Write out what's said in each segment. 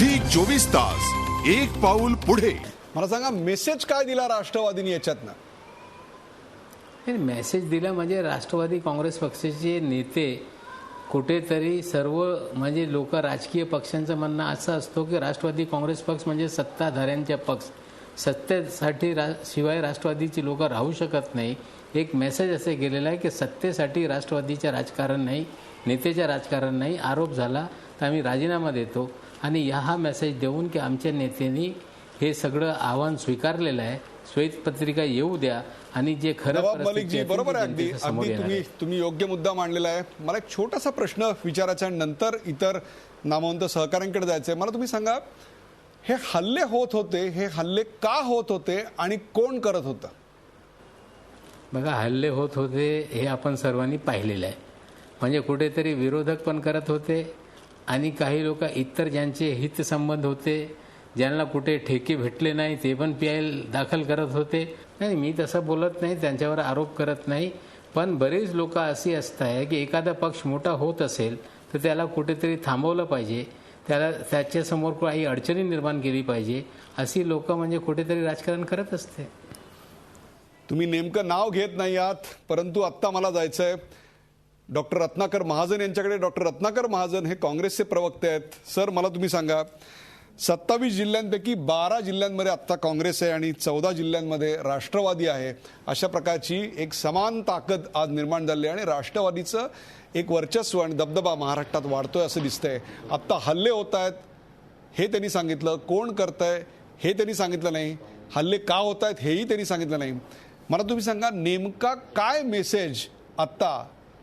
Zee 24 तास एक पाऊल पुढे. मला सांगा मेसेज काय दिला राष्ट्रवादीने याच्यातनं? मेसेज दिला म्हणजे राष्ट्रवादी काँग्रेस पक्षाचे नेते कुठेतरी सर्व म्हणजे लोक राजकीय पक्षांचं म्हणणं असं असतो की राष्ट्रवादी काँग्रेस पक्ष म्हणजे सत्ताधाऱ्यांचा पक्ष, सत्तेसाठी शिवाय राष्ट्रवादीची लोक राहू शकत नाही. एक मेसेज असे गेलेला आहे की सत्तेसाठी राष्ट्रवादीचं राजकारण नाही, नेतेचं राजकारण नाही. आरोप झाला तर आम्ही राजीनामा देतो आणि हा मेसेज देऊन की आमच्या नेत्यांनी हे सगळं आव्हान स्वीकारलेलं आहे, श्वेतपत्रिका येऊ द्या आणि जे खरं नवाब मलिकजी बरोबर आहे. अगदी तुम्ही योग्य मुद्दा मांडलेला आहे. मला एक छोटासा प्रश्न विचारायचा आहे, नंतर इतर नामवंत सहकाऱ्यांकडे जायचंय. मला तुम्ही सांगा, हे हल्ले होत होते, हे हल्ले का होत होते आणि कोण करत होतं? बघा, हल्ले होत होते हे आपण सर्वांनी पाहिलेलं आहे. म्हणजे कुठेतरी विरोधक पण करत होते आणि काही लोक इतर ज्यांचे हितसंबंध होते, ज्यांना कुठे ठेके भेटले नाही ते पण पीआय दाखल करत होते. नाही, मी तसं बोलत नाही, त्यांच्यावर आरोप करत नाही. पण बरेच लोक अशी असतात की एखादा पक्ष मोठा होत असेल तर त्याला कुठेतरी थांबवलं पाहिजे, त्याला त्याच्यासमोर काही अडचणी निर्माण केली पाहिजे, अशी लोक म्हणजे कुठेतरी राजकारण करत असते. तुम्ही नेमकं नाव घेत नाही आहात, परंतु आत्ता मला जायचंय डॉक्टर रत्नाकर महाजन यांच्याकडे. डॉक्टर रत्नाकर महाजन हे काँग्रेसचे प्रवक्ते आहेत. सर, मला तुम्ही सांगा, 27 जिल्ह्यांपैकी 12 जिल्ह्यांमध्ये आत्ता काँग्रेस आहे आणि 14 जिल्ह्यांमध्ये राष्ट्रवादी आहे. अशा प्रकारची एक समान ताकद आज निर्माण झाली आणि राष्ट्रवादीचं एक वर्चस्व आणि दबदबा महाराष्ट्रात वाढतोय असं दिसतंय. आत्ता हल्ले होत आहेत हे त्यांनी सांगितलं, कोण करतंय हे त्यांनी सांगितलं नाही, हल्ले का होत आहेत हेही त्यांनी सांगितलं नाही. मला तुम्ही सांगा, नेमका काय मेसेज आत्ता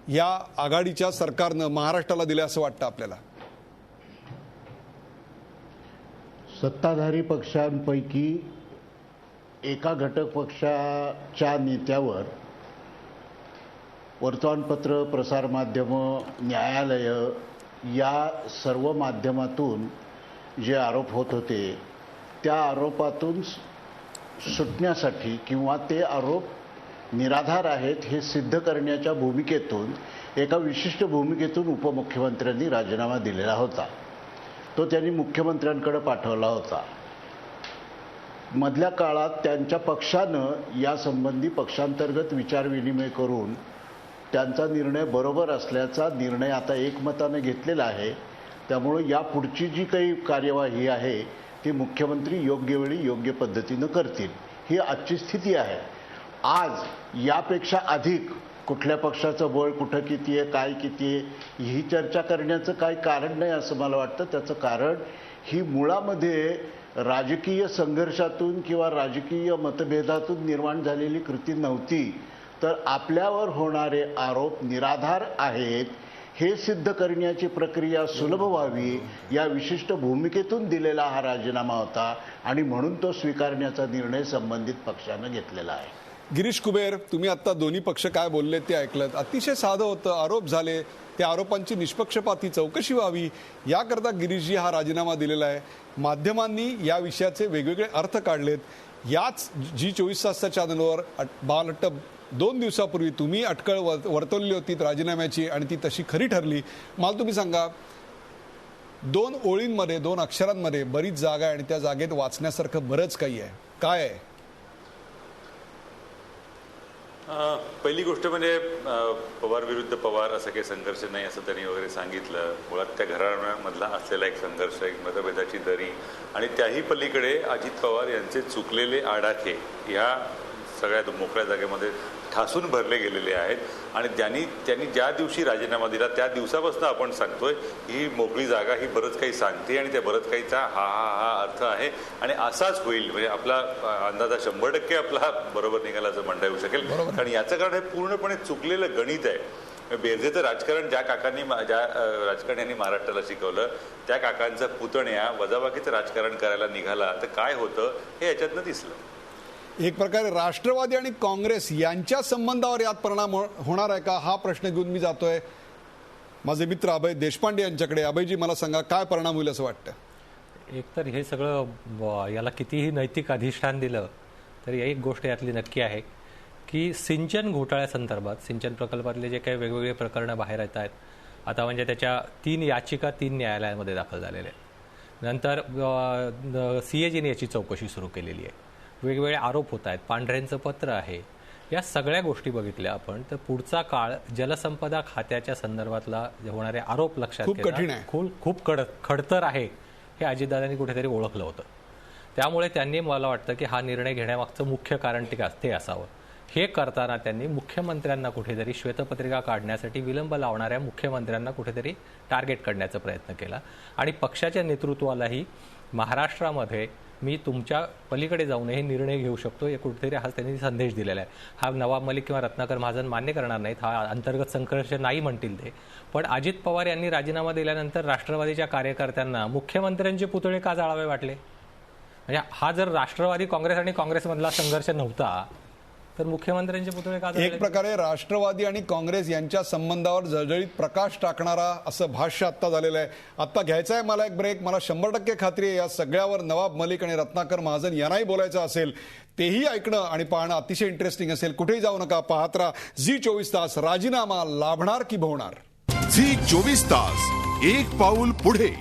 या आघाडीच्या सरकारनं महाराष्ट्राला दिलं असं वाटतं आपल्याला? सत्ताधारी पक्षांपैकी एका घटक पक्षाच्या नेत्यावर वर्तमानपत्र, प्रसारमाध्यमं, न्यायालयं या सर्व माध्यमातून जे आरोप होत होते त्या आरोपातून सुटण्यासाठी किंवा ते आरोप निराधार आहेत हे सिद्ध करण्याच्या भूमिकेतून, एका विशिष्ट भूमिकेतून उपमुख्यमंत्र्यांनी राजीनामा दिलेला होता. तो त्यांनी मुख्यमंत्र्यांकडे पाठवला होता. मधल्या काळात त्यांच्या पक्षानं यासंबंधी पक्षांतर्गत विचारविनिमय करून त्यांचा निर्णय बरोबर असल्याचा निर्णय आता एकमताने घेतलेला आहे. त्यामुळे यापुढची जी काही कार्यवाही आहे ती मुख्यमंत्री योग्य वेळी योग्य पद्धतीनं करतील, ही आजची स्थिती आहे. आज यापेक्षा अधिक कुठल्या पक्षाचं बळ कुठं किती आहे, काय किती आहे, ही चर्चा करण्याचं काही कारण नाही असं मला वाटतं. त्याचं कारण ही मुळामध्ये राजकीय संघर्षातून किंवा राजकीय मतभेदातून निर्माण झालेली कृती नव्हती, तर आपल्यावर होणारे आरोप निराधार आहेत हे सिद्ध करण्याची प्रक्रिया सुलभ व्हावी या विशिष्ट भूमिकेतून दिलेला हा राजीनामा होता आणि म्हणून तो स्वीकारण्याचा निर्णय संबंधित पक्षानं घेतलेला आहे. गिरीश कुबेर, तुम्ही आता दोन्ही पक्ष काय बोलले ते ऐकलं. अतिशय साधं होतं, आरोप झाले, त्या आरोपांची निष्पक्षपाती चौकशी व्हावी याकरता गिरीशजी हा राजीनामा दिलेला आहे. माध्यमांनी या विषयाचे वेगवेगळे अर्थ काढलेत. याच झी 24 तासच्या चॅनलवर बालट्ट 2 दिवसापूर्वी तुम्ही अटकळ वर्तवली होती राजीनाम्याची आणि ती तशी खरी ठरली. मला तुम्ही सांगा, 2 ओळींमध्ये 2 अक्षरांमध्ये बरीच जागा आहे आणि त्या जागेत वाचण्यासारखं बरंच काही आहे. काय आहे? पहिली गोष्ट म्हणजे पवार विरुद्ध पवार असा काही संघर्ष नाही असं त्यांनी वगैरे सांगितलं. मुळात त्या घराण्यामधला असलेला एक संघर्ष, एक मतभेदाची दरी आणि त्याही पलीकडे अजित पवार यांचे चुकलेले आडाखे ह्या सगळ्या मोकळ्या जागेमध्ये ठासून भरले गेलेले आहेत. आणि त्यांनी ज्या दिवशी राजीनामा दिला त्या दिवसापासून आपण सांगतोय ही मोकळी जागा ही बरंच काही सांगते आणि त्या बरंच काहीचा हा अर्थ आहे आणि असाच होईल. म्हणजे आपला अंदाजा 100% आपला बरोबर निघाला असं म्हणता येऊ शकेल. कारण याचं कारण हे पूर्णपणे चुकलेलं गणित आहे. बेरजेचं राजकारण ज्या राजकारण्यांनी महाराष्ट्राला शिकवलं त्या काकांचा पुतण्या वजाबाकीचं राजकारण करायला निघाला तर काय होतं हे याच्यातनं दिसलं. एक प्रकारे राष्ट्रवादी आणि काँग्रेस यांच्या संबंधावर यात परिणाम होणार आहे का हा प्रश्न घेऊन मी जातोय माझे मित्र अभय देशपांडे यांच्याकडे. अभयजी, मला सांगा, काय परिणाम होईल असं वाटतं? एकतर हे सगळं याला कितीही नैतिक अधिष्ठान दिलं तरी एक गोष्ट यातली नक्की आहे की सिंचन घोटाळ्यासंदर्भात, सिंचन प्रकल्पातले जे काही वेगवेगळे प्रकरणं बाहेर येत आहेत आता, म्हणजे त्याच्या 3 याचिका 3 न्यायालयांमध्ये दाखल झालेल्या आहेत. नंतर CAGने याची चौकशी सुरू केलेली आहे. वेगवेगळे आरोप होत आहेत, पांढरेंचं पत्र आहे. या सगळ्या गोष्टी बघितल्या आपण तर पुढचा काळ जलसंपदा खात्याच्या संदर्भातला होणारे आरोप लक्षात खूप घेता कठीण आहे. खूप खडतर आहे हे अजितदादांनी कुठेतरी ओळखलं होतं. त्यामुळे त्यांनी मला वाटतं की हा निर्णय घेण्यामागचं मुख्य कारण ते असावं. हे करताना त्यांनी मुख्यमंत्र्यांना कुठेतरी श्वेतपत्रिका काढण्यासाठी विलंब लावणाऱ्या मुख्यमंत्र्यांना कुठेतरी टार्गेट करण्याचा प्रयत्न केला आणि पक्षाच्या नेतृत्वालाही महाराष्ट्रामध्ये मी तुमच्या पलीकडे जाऊन हे निर्णय घेऊ शकतो हे कुठेतरी हा त्यांनी संदेश दिलेला आहे. हा नवाब मलिक किंवा रत्नाकर महाजन मान्य करणार नाहीत, हा अंतर्गत संघर्ष नाही म्हणतील ते. पण अजित पवार यांनी राजीनामा दिल्यानंतर राष्ट्रवादीच्या कार्यकर्त्यांना मुख्यमंत्र्यांचे पुतळे का जाळावे वाटले? म्हणजे हा जर राष्ट्रवादी काँग्रेस आणि काँग्रेसमधला संघर्ष नव्हता तर मुख्यमंत्र्यांचे पुतळे का एक प्रकारे राष्ट्रवादी आणि काँग्रेस यांच्या संबंधावर जळजळीत प्रकाश टाकणारा असं भाष्य आत्ता झालेलं आहे. आत्ता घ्यायचा आहे मला एक ब्रेक. मला 100% खात्री आहे या सगळ्यावर नवाब मलिक आणि रत्नाकर महाजन यांनाही बोलायचं असेल, तेही ऐकणं आणि पाहणं अतिशय इंटरेस्टिंग असेल. कुठेही जाऊ नका, पाहत राहा झी 24 तास. राजीनामा लाभणार की भोवणार? झी 24 तास, एक पाऊल पुढे.